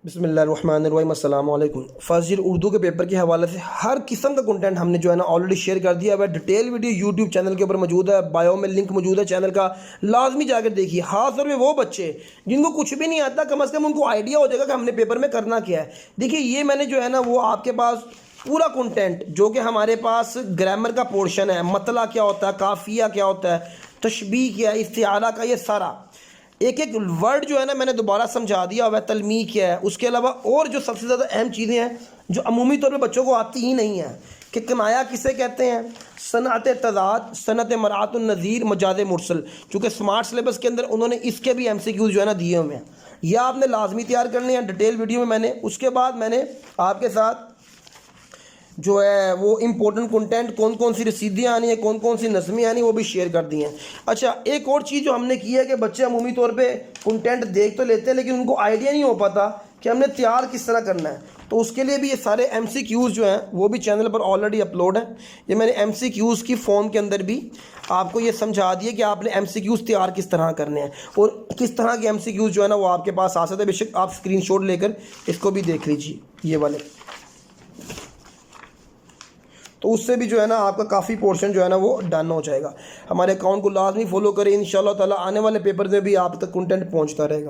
بسم اللہ الرحمن الرحیم، السلام علیکم۔ فرسٹ ایئر اردو کے پیپر کے حوالے سے ہر قسم کا کنٹینٹ ہم نے جو ہے نا آلریڈی شیئر کر دیا ہے۔ ڈیٹیل ویڈیو یوٹیوب چینل کے اوپر موجود ہے، بایو میں لنک موجود ہے چینل کا، لازمی جا کے دیکھیے۔ خاص طور پہ وہ بچے جن کو کچھ بھی نہیں آتا، کم از کم ان کو آئیڈیا ہو جائے گا کہ ہم نے پیپر میں کرنا کیا ہے۔ دیکھیے یہ میں نے جو ہے نا وہ آپ کے پاس پورا کنٹینٹ جو کہ ہمارے پاس گرامر کا پورشن ہے، مطلع کیا ہوتا ہے، قافیہ کیا ہوتا ہے، تشبیہ کیا ہے، استعارہ کا، یہ سارا ایک ایک ورڈ جو ہے نا میں نے دوبارہ سمجھا دیا ہوا ہے، تلمیح کیا ہے۔ اس کے علاوہ اور جو سب سے زیادہ اہم چیزیں ہیں جو عمومی طور پہ بچوں کو آتی ہی نہیں ہیں، کہ کنایا کسے کہتے ہیں، صنعت تضاد، صنعت مرات النظیر، مجاز مرسل، چونکہ سمارٹ سلیبس کے اندر انہوں نے اس کے بھی ایم سی کیوز جو ہے نا دیے ہوئے ہیں، یا آپ نے لازمی تیار کرنے ہیں ڈیٹیل ویڈیو میں نے۔ اس کے بعد میں نے آپ کے ساتھ جو ہے وہ امپورٹنٹ کنٹینٹ، کون کون سی رسیدیاں آنی ہیں، کون کون سی نظمیں آنی ہیں، وہ بھی شیئر کر دی ہیں۔ اچھا ایک اور چیز جو ہم نے کی ہے کہ بچے عمومی طور پہ کنٹینٹ دیکھ تو لیتے ہیں لیکن ان کو آئیڈیا نہیں ہو پاتا کہ ہم نے تیار کس طرح کرنا ہے، تو اس کے لیے بھی یہ سارے ایم سی کیوز جو ہیں وہ بھی چینل پر آلریڈی اپلوڈ ہیں۔ یہ میں نے ایم سی کیوز کی فارم کے اندر بھی آپ کو یہ سمجھا دیا کہ آپ نے ایم سی کیوز تیار کس طرح کرنے ہیں اور کس طرح کے ایم سی کیوز جو ہے نا وہ آپ کے پاس آ سکتے ہیں۔ بے شک آپ اسکرین شاٹ لے کر اس کو بھی دیکھ لیجیے یہ والے، تو اس سے بھی جو ہے نا آپ کا کافی پورشن جو ہے نا وہ ڈن ہو جائے گا۔ ہمارے اکاؤنٹ کو لازمی فالو کریں، انشاءاللہ تعالی آنے والے پیپر میں بھی آپ تک کنٹینٹ پہنچتا رہے گا۔